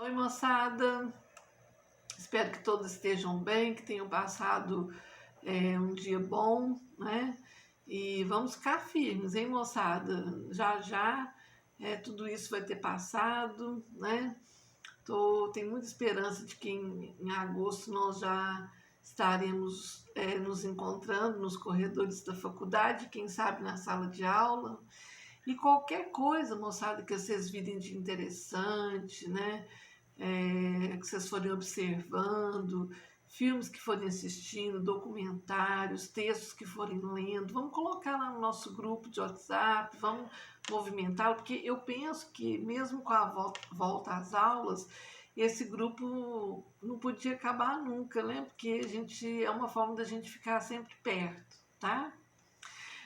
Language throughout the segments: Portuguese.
Oi, moçada! Espero que todos estejam bem, que tenham passado um dia bom, né? E vamos ficar firmes, hein, moçada? Já já tudo isso vai ter passado, né? Tenho muita esperança de que em agosto nós já estaremos nos encontrando nos corredores da faculdade, quem sabe na sala de aula. E qualquer coisa, moçada, que vocês virem de interessante, né? Que vocês forem observando, filmes que forem assistindo, documentários, textos que forem lendo, vamos colocar lá no nosso grupo de WhatsApp, vamos movimentá-lo, porque eu penso que mesmo com a volta às aulas, esse grupo não podia acabar nunca, né? Porque é uma forma da gente ficar sempre perto, tá?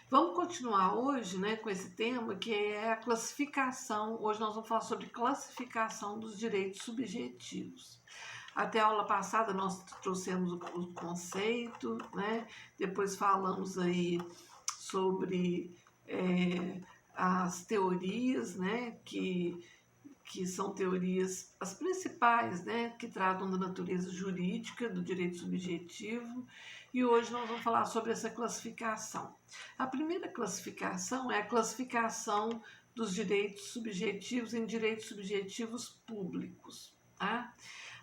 Vamos continuar hoje, né, com esse tema que é a classificação. Hoje nós vamos falar sobre classificação dos direitos subjetivos. Até a aula passada nós trouxemos o conceito, né? Depois falamos aí sobre as teorias, né, que são teorias, as principais, né, que tratam da natureza jurídica do direito subjetivo, e hoje nós vamos falar sobre essa classificação. A primeira classificação é a classificação dos direitos subjetivos em direitos subjetivos públicos, tá?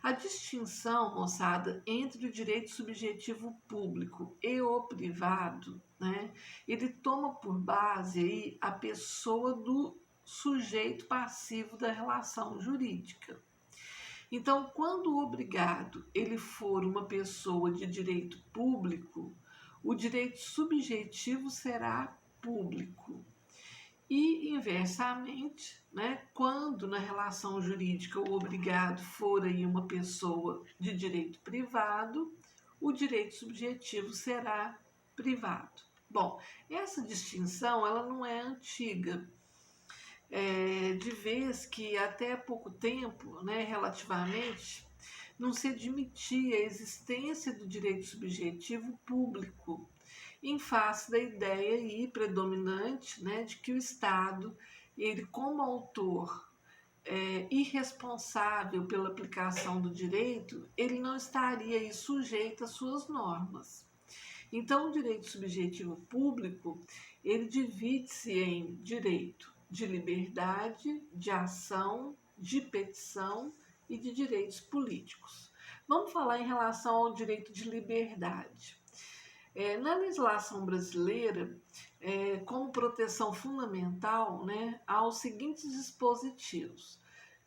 A distinção, moçada, entre o direito subjetivo público e o privado, né, ele toma por base aí a pessoa do sujeito passivo da relação jurídica. Então, quando o obrigado ele for uma pessoa de direito público, o direito subjetivo será público. E, inversamente, né, quando na relação jurídica o obrigado for aí uma pessoa de direito privado, o direito subjetivo será privado. Bom, essa distinção ela não é antiga. De vez que até pouco tempo, né, relativamente, não se admitia a existência do direito subjetivo público, em face da ideia aí predominante, né, de que o Estado, ele como autor irresponsável pela aplicação do direito, ele não estaria aí sujeito às suas normas. Então, o direito subjetivo público, ele divide-se em direito de liberdade, de ação, de petição e de direitos políticos. Vamos falar em relação ao direito de liberdade. Na legislação brasileira, como proteção fundamental, né, há os seguintes dispositivos.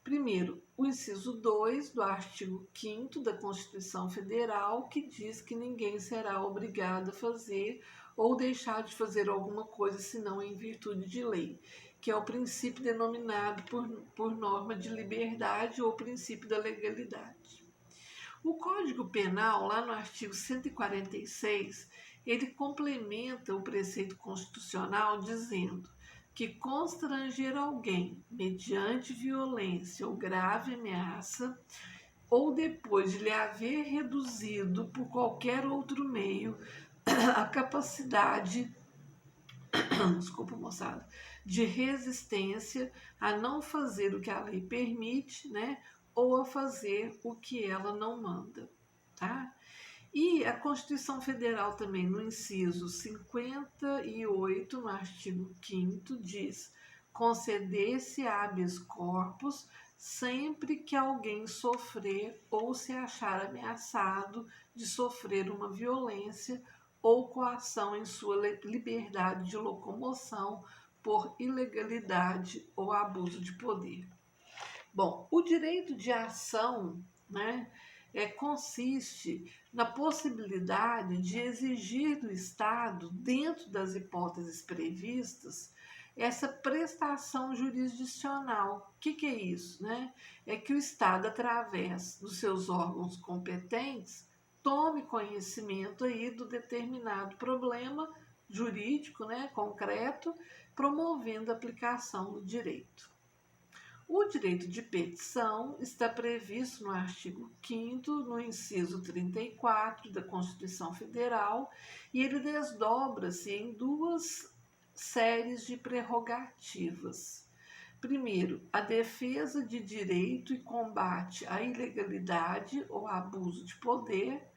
Primeiro, o inciso 2 do artigo 5º da Constituição Federal, que diz que ninguém será obrigado a fazer ou deixar de fazer alguma coisa senão em virtude de lei, que é o princípio denominado por norma de liberdade ou princípio da legalidade. O Código Penal, lá no artigo 146, ele complementa o preceito constitucional dizendo que constranger alguém mediante violência ou grave ameaça, ou depois de lhe haver reduzido por qualquer outro meio a capacidade, desculpa, moçada, de resistência a não fazer o que a lei permite, né, ou a fazer o que ela não manda, tá? E a Constituição Federal também, no inciso 58, no artigo 5º, diz: conceder-se habeas corpus sempre que alguém sofrer ou se achar ameaçado de sofrer uma violência ou coação em sua liberdade de locomoção por ilegalidade ou abuso de poder. Bom, o direito de ação, né, consiste na possibilidade de exigir do Estado, dentro das hipóteses previstas, essa prestação jurisdicional. O que é isso? Né? É que o Estado, através dos seus órgãos competentes, tome conhecimento aí do determinado problema jurídico, né, concreto, promovendo a aplicação do direito. O direito de petição está previsto no artigo 5º, no inciso 34 da Constituição Federal, e ele desdobra-se em duas séries de prerrogativas. Primeiro, a defesa de direito e combate à ilegalidade ou abuso de poder.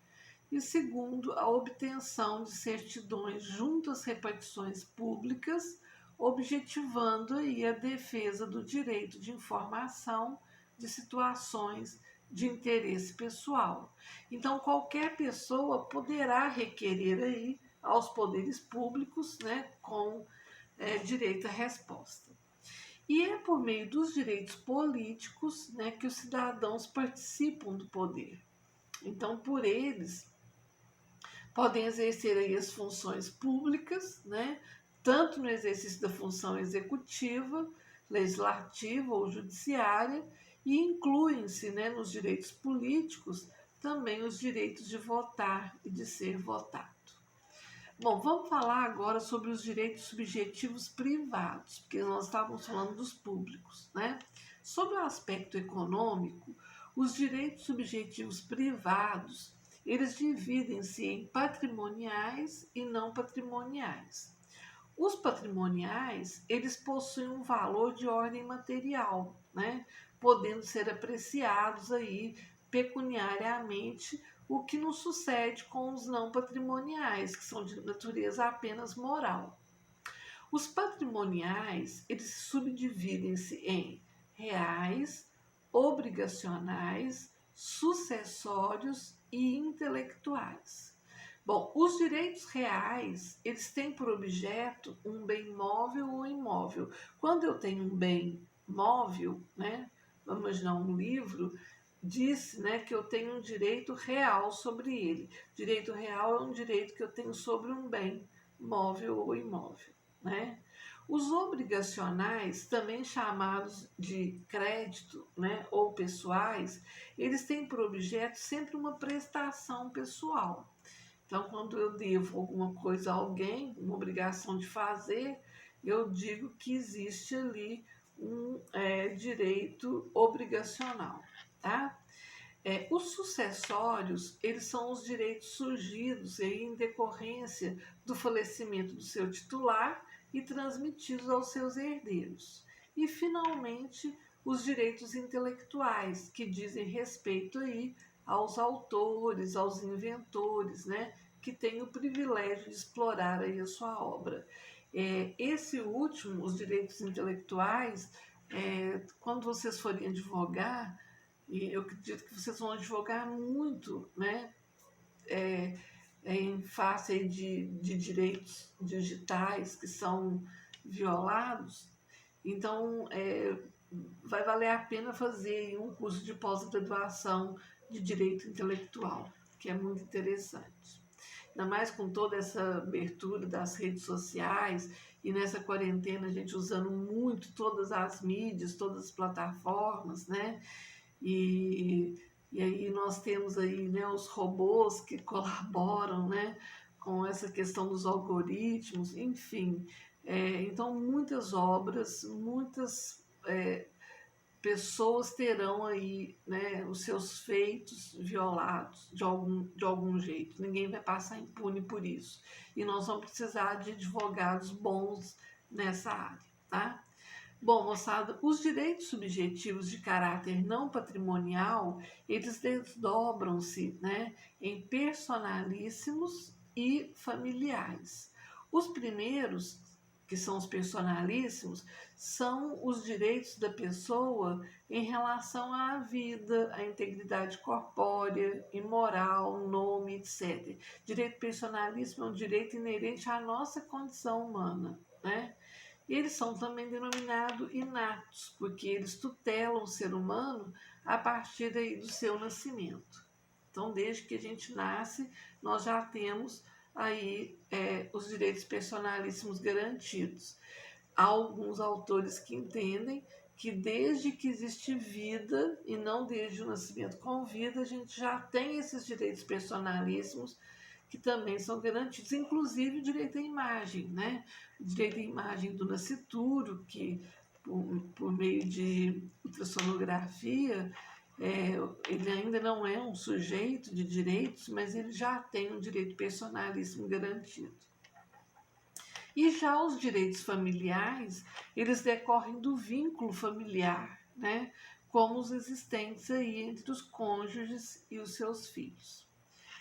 E segundo, a obtenção de certidões junto às repartições públicas, objetivando aí a defesa do direito de informação de situações de interesse pessoal. Então, qualquer pessoa poderá requerer aí aos poderes públicos, né, com direito à resposta. E é por meio dos direitos políticos, né, que os cidadãos participam do poder. Então, por eles, podem exercer aí as funções públicas, né, tanto no exercício da função executiva, legislativa ou judiciária, e incluem-se, né, nos direitos políticos também os direitos de votar e de ser votado. Bom, vamos falar agora sobre os direitos subjetivos privados, porque nós estávamos falando dos públicos, né? Sobre o aspecto econômico, os direitos subjetivos privados, eles dividem-se em patrimoniais e não patrimoniais. Os patrimoniais, eles possuem um valor de ordem material, né? Podendo ser apreciados aí pecuniariamente, o que não sucede com os não patrimoniais, que são de natureza apenas moral. Os patrimoniais, eles subdividem-se em reais, obrigacionais, sucessórios e intelectuais. Bom, os direitos reais, eles têm por objeto um bem móvel ou imóvel. Quando eu tenho um bem móvel, né, vamos imaginar um livro, diz, né, que eu tenho um direito real sobre ele. Direito real é um direito que eu tenho sobre um bem móvel ou imóvel, né? Os obrigacionais, também chamados de crédito, né, ou pessoais, eles têm por objeto sempre uma prestação pessoal. Então, quando eu devo alguma coisa a alguém, uma obrigação de fazer, eu digo que existe ali um direito obrigacional, tá? Os sucessórios, eles são os direitos surgidos em decorrência do falecimento do seu titular e transmitidos aos seus herdeiros. E, finalmente, os direitos intelectuais, que dizem respeito aí aos autores, aos inventores, né, que têm o privilégio de explorar aí a sua obra. Esse último, os direitos intelectuais, quando vocês forem advogar, e eu acredito que vocês vão advogar muito, né, em face aí de direitos digitais que são violados. Então, vai valer a pena fazer um curso de pós-graduação de direito intelectual, que é muito interessante. Ainda mais com toda essa abertura das redes sociais e nessa quarentena a gente usando muito todas as mídias, todas as plataformas, né? E, e aí nós temos aí, né, os robôs que colaboram, né, com essa questão dos algoritmos, enfim. Então, muitas obras, muitas pessoas terão aí, né, os seus feitos violados de algum jeito. Ninguém vai passar impune por isso. E nós vamos precisar de advogados bons nessa área, tá? Bom, moçada, os direitos subjetivos de caráter não patrimonial, eles desdobram-se, né, em personalíssimos e familiares. Os primeiros, que são os personalíssimos, são os direitos da pessoa em relação à vida, à integridade corpórea e moral, nome, etc. Direito personalíssimo é um direito inerente à nossa condição humana, né? E eles são também denominados inatos, porque eles tutelam o ser humano a partir daí do seu nascimento. Então, desde que a gente nasce, nós já temos aí os direitos personalíssimos garantidos. Há alguns autores que entendem que desde que existe vida, e não desde o nascimento com vida, a gente já tem esses direitos personalíssimos que também são garantidos, inclusive o direito à imagem, né? O direito à imagem do nascituro, que por meio de ultrassonografia, ele ainda não é um sujeito de direitos, mas ele já tem um direito personalíssimo garantido. E já os direitos familiares, eles decorrem do vínculo familiar, né? Como os existentes aí entre os cônjuges e os seus filhos.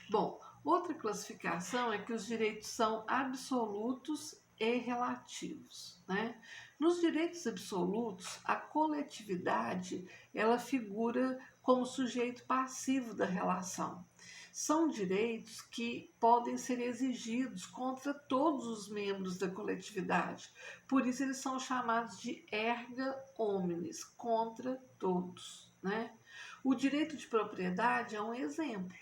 Bom, outra classificação é que os direitos são absolutos e relativos, né? Nos direitos absolutos, a coletividade, ela figura como sujeito passivo da relação. São direitos que podem ser exigidos contra todos os membros da coletividade. Por isso eles são chamados de erga omnes, contra todos, né? O direito de propriedade é um exemplo.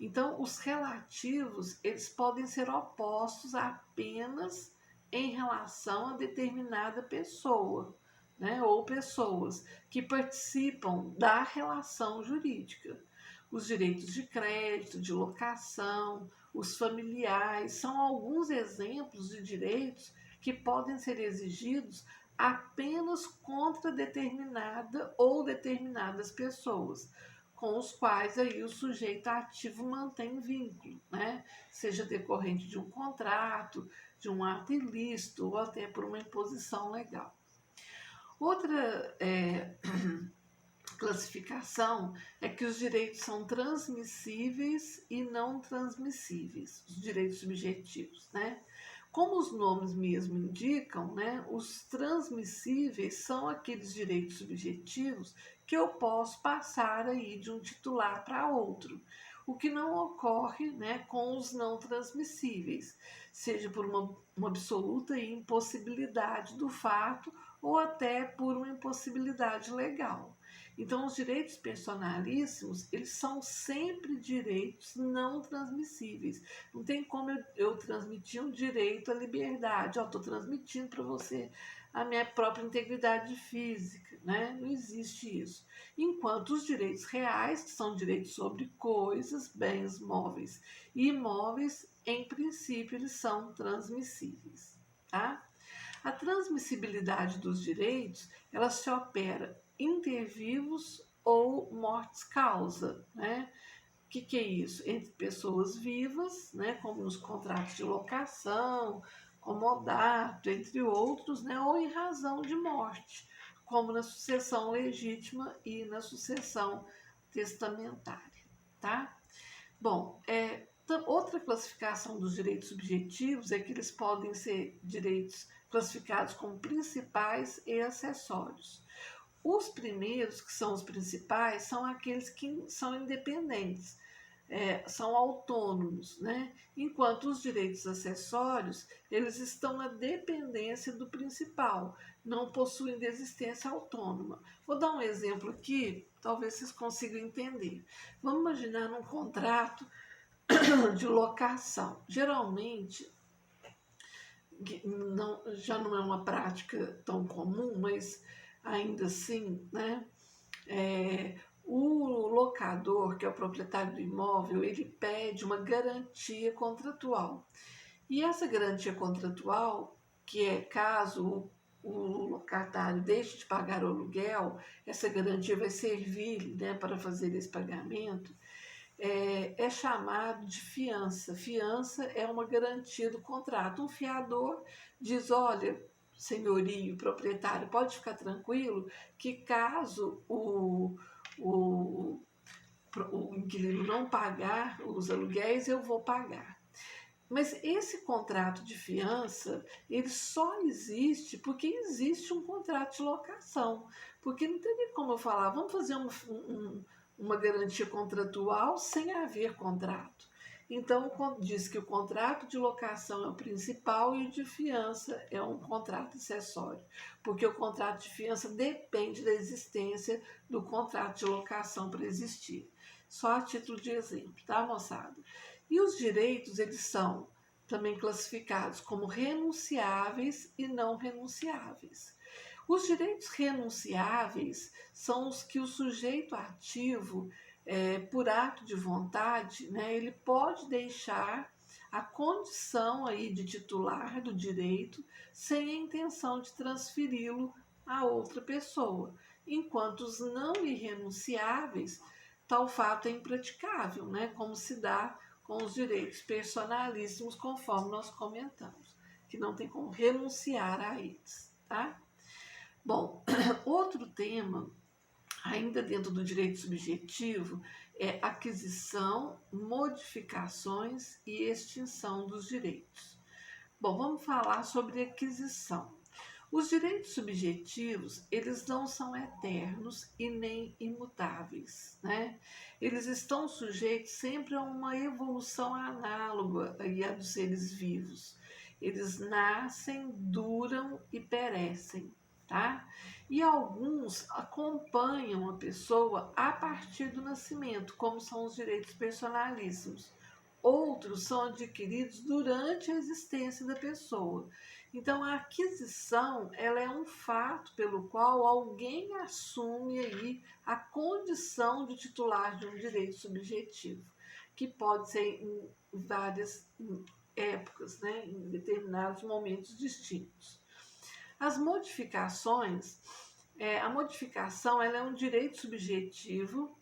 Então, os relativos, eles podem ser opostos apenas em relação a determinada pessoa, né, ou pessoas que participam da relação jurídica. Os direitos de crédito, de locação, os familiares, são alguns exemplos de direitos que podem ser exigidos apenas contra determinada ou determinadas pessoas, com os quais aí o sujeito ativo mantém vínculo, né? Seja decorrente de um contrato, de um ato ilícito ou até por uma imposição legal. Outra classificação é que os direitos são transmissíveis e não transmissíveis, os direitos subjetivos, né? Como os nomes mesmo indicam, né, os transmissíveis são aqueles direitos subjetivos que eu posso passar aí de um titular para outro, o que não ocorre, né, com os não transmissíveis, seja por uma absoluta impossibilidade do fato ou até por uma impossibilidade legal. Então, os direitos personalíssimos, eles são sempre direitos não transmissíveis. Não tem como eu transmitir um direito à liberdade. Estou transmitindo para você a minha própria integridade física, né? Não existe isso. Enquanto os direitos reais, que são direitos sobre coisas, bens móveis e imóveis, em princípio, eles são transmissíveis, tá? A transmissibilidade dos direitos, ela se opera inter vivos ou mortis causa, né? O que é isso? Entre pessoas vivas, né, como nos contratos de locação, comodato, entre outros, né, ou em razão de morte, como na sucessão legítima e na sucessão testamentária, tá? Bom, outra classificação dos direitos subjetivos é que eles podem ser direitos classificados como principais e acessórios. Os primeiros, que são os principais, são aqueles que são independentes, são autônomos, né? Enquanto os direitos acessórios, eles estão na dependência do principal, não possuem desistência autônoma. Vou dar um exemplo aqui, talvez vocês consigam entender. Vamos imaginar um contrato de locação. Geralmente, já não é uma prática tão comum, mas ainda assim, né? O locador, que é o proprietário do imóvel, ele pede uma garantia contratual. E essa garantia contratual, que é caso o locatário deixe de pagar o aluguel, essa garantia vai servir, né, para fazer esse pagamento, é chamado de fiança. Fiança é uma garantia do contrato. Um fiador diz, olha, senhorio, proprietário, pode ficar tranquilo que caso o inquilino não pagar os aluguéis, eu vou pagar. Mas esse contrato de fiança, ele só existe porque existe um contrato de locação. Porque não tem como eu falar, vamos fazer uma garantia contratual sem haver contrato. Então, diz que o contrato de locação é o principal e o de fiança é um contrato acessório, porque o contrato de fiança depende da existência do contrato de locação para existir. Só a título de exemplo, tá, moçada? E os direitos, eles são também classificados como renunciáveis e não renunciáveis. Os direitos renunciáveis são os que o sujeito ativo, por ato de vontade, né, ele pode deixar a condição aí de titular do direito sem a intenção de transferi-lo a outra pessoa, enquanto os não irrenunciáveis, tal fato é impraticável, né, como se dá com os direitos personalíssimos, conforme nós comentamos. que não tem como renunciar a eles, tá? Bom, outro tema, ainda dentro do direito subjetivo, é aquisição, modificações e extinção dos direitos. Bom, vamos falar sobre aquisição. Os direitos subjetivos, eles não são eternos e nem imutáveis, né? Eles estão sujeitos sempre a uma evolução análoga à dos seres vivos. Eles nascem, duram e perecem, tá? E alguns acompanham a pessoa a partir do nascimento, como são os direitos personalíssimos. Outros são adquiridos durante a existência da pessoa. Então, a aquisição, ela é um fato pelo qual alguém assume aí a condição de titular de um direito subjetivo, que pode ser em várias épocas, né, em determinados momentos distintos. As modificações, a modificação, ela é um direito subjetivo.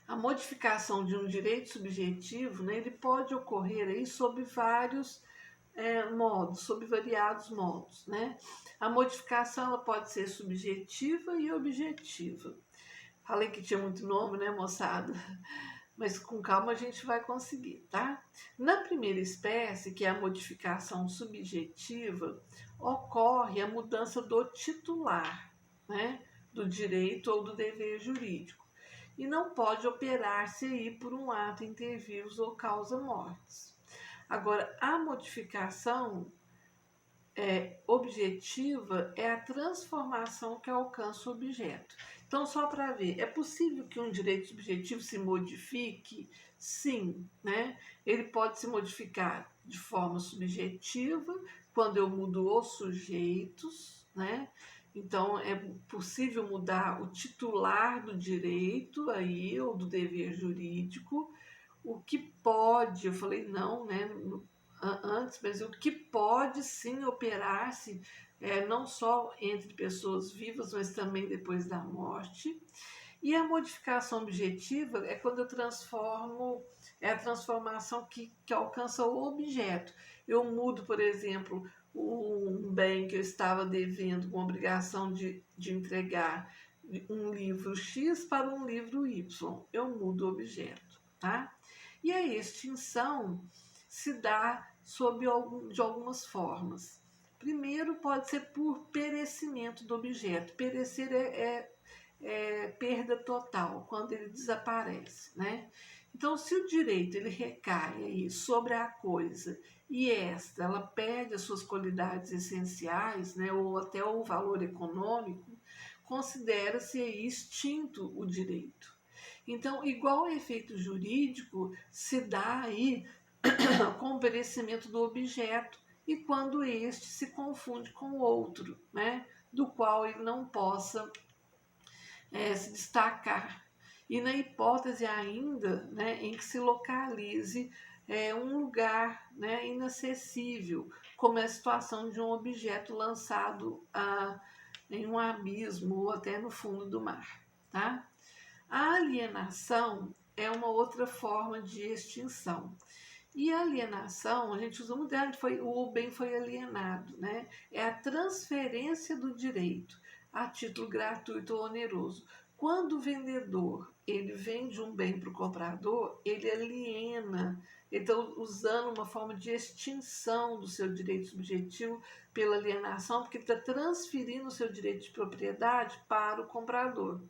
A modificação de um direito subjetivo, né, ele pode ocorrer aí sob vários modos, sob variados modos, né? A modificação ela pode ser subjetiva e objetiva. Falei que tinha muito nome, né, moçada? Mas com calma a gente vai conseguir, tá? Na primeira espécie, que é a modificação subjetiva, ocorre a mudança do titular, né, do direito ou do dever jurídico. E não pode operar-se aí por um ato inter vivos ou causa mortes. Agora, a modificação objetiva é a transformação que alcança o objeto. Então, só para ver, é possível que um direito subjetivo se modifique? Sim, né? Ele pode se modificar de forma subjetiva, quando eu mudo os sujeitos, né? Então, é possível mudar o titular do direito aí, ou do dever jurídico. O que pode, eu falei não, né, antes, mas o que pode sim operar-se não só entre pessoas vivas, mas também depois da morte. E a modificação objetiva é quando eu transformo, é a transformação que alcança o objeto. Eu mudo, por exemplo, um bem que eu estava devendo com obrigação de entregar um livro X para um livro Y. Eu mudo o objeto, tá? E a extinção se dá de algumas formas. Primeiro, pode ser por perecimento do objeto. Perecer é perda total, quando ele desaparece, né? Então, se o direito ele recai aí sobre a coisa e ela perde as suas qualidades essenciais, né, ou até o valor econômico, considera-se aí extinto o direito. Então, igual efeito jurídico se dá aí com o perecimento do objeto e quando este se confunde com o outro, né, do qual ele não possa se destacar. E na hipótese ainda, né, em que se localize um lugar, né, inacessível, como é a situação de um objeto lançado em um abismo ou até no fundo do mar, tá? A alienação é uma outra forma de extinção. E a alienação, a gente usa muito, o bem foi alienado, né? É a transferência do direito a título gratuito ou oneroso. Quando o vendedor ele vende um bem para o comprador, ele aliena, então usando uma forma de extinção do seu direito subjetivo pela alienação, porque ele está transferindo o seu direito de propriedade para o comprador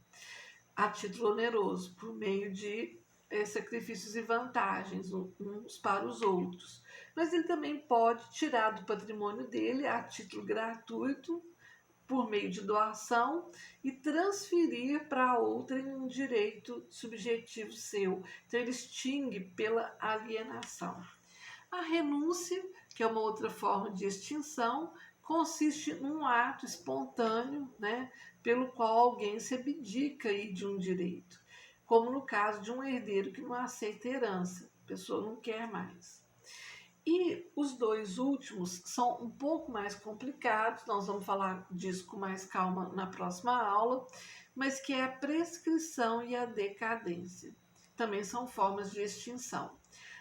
a título oneroso, por meio de sacrifícios e vantagens uns para os outros. Mas ele também pode tirar do patrimônio dele a título gratuito, por meio de doação, e transferir para outrem um direito subjetivo seu. Então ele extingue pela alienação. A renúncia, que é uma outra forma de extinção, consiste num ato espontâneo, né, pelo qual alguém se abdica aí de um direito, como no caso de um herdeiro que não aceita herança, a pessoa não quer mais. E os dois últimos são um pouco mais complicados, nós vamos falar disso com mais calma na próxima aula, mas que é a prescrição e a decadência. Também são formas de extinção.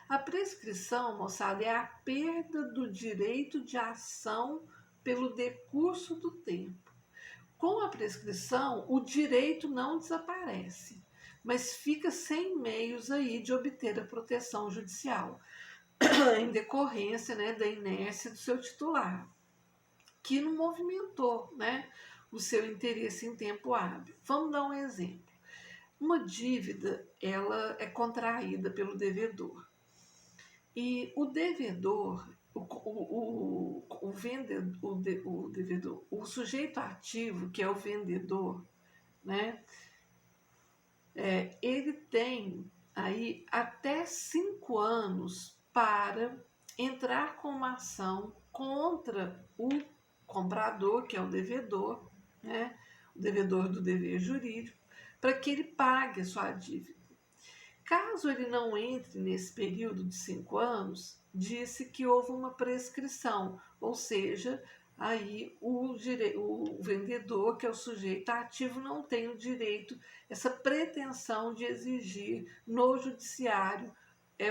A prescrição, moçada, é a perda do direito de ação pelo decurso do tempo. Com a prescrição, o direito não desaparece, mas fica sem meios aí de obter a proteção judicial, em decorrência, né, da inércia do seu titular, que não movimentou, né, o seu interesse em tempo hábil. Vamos dar um exemplo. Uma dívida, ela é contraída pelo devedor. E o devedor, o devedor, o sujeito ativo, que é o vendedor, né, ele tem aí até 5 anos para entrar com uma ação contra o comprador, que é o devedor, né, o devedor do dever jurídico, para que ele pague a sua dívida. Caso ele não entre nesse período de 5 anos, disse que houve uma prescrição, ou seja, aí o vendedor, que é o sujeito ativo, não tem o direito, essa pretensão de exigir no judiciário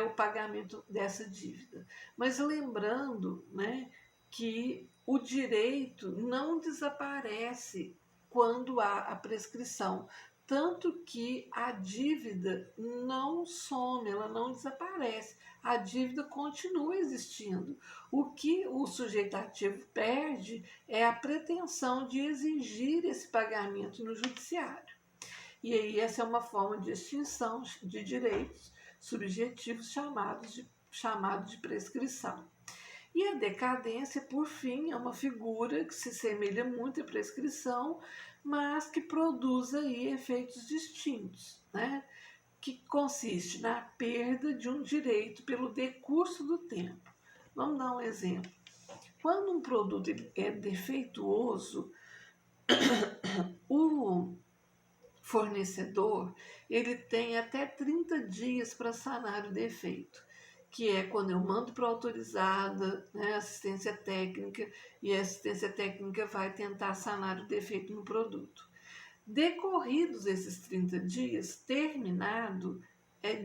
o pagamento dessa dívida. Mas lembrando, né, que o direito não desaparece quando há a prescrição. Tanto que a dívida não some, ela não desaparece. A dívida continua existindo. O que o sujeito ativo perde é a pretensão de exigir esse pagamento no judiciário. E aí essa é uma forma de extinção de direitos subjetivos chamado de prescrição. E a decadência, por fim, é uma figura que se semelha muito à prescrição, mas que produz aí efeitos distintos, né? Que consiste na perda de um direito pelo decurso do tempo. Vamos dar um exemplo. Quando um produto é defeituoso, o fornecedor ele tem até 30 dias para sanar o defeito, que é quando eu mando para a autorizada, né, assistência técnica, e a assistência técnica vai tentar sanar o defeito no produto. Decorridos esses 30 dias, terminado,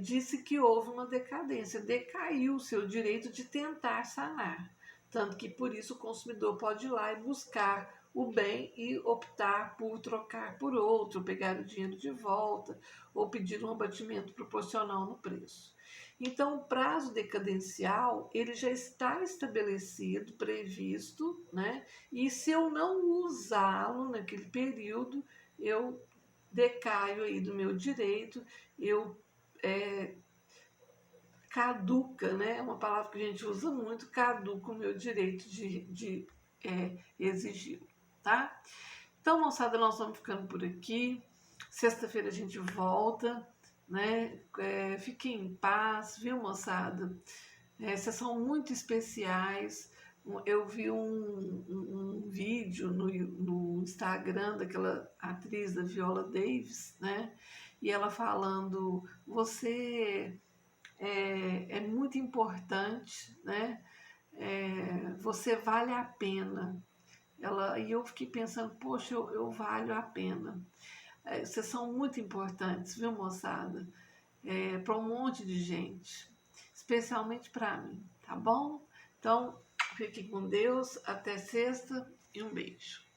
disse que houve uma decadência, decaiu o seu direito de tentar sanar. Tanto que por isso o consumidor pode ir lá e buscar o bem e optar por trocar por outro, pegar o dinheiro de volta ou pedir um abatimento proporcional no preço. Então, o prazo decadencial, ele já está estabelecido, previsto, né? E se eu não usá-lo naquele período, eu decaio aí do meu direito, eu caduca, né? É uma palavra que a gente usa muito, caduca o meu direito de exigir, tá? Então, moçada, nós vamos ficando por aqui. Sexta-feira a gente volta, né? Fiquem em paz, viu, moçada? Vocês são muito especiais. Eu vi um vídeo no Instagram daquela atriz da Viola Davis, né? E ela falando, você é muito importante, né? Você vale a pena. E eu fiquei pensando, poxa, eu valho a pena. Vocês são muito importantes, viu, moçada? Para um monte de gente, especialmente para mim, tá bom? Então, fique com Deus, até sexta e um beijo.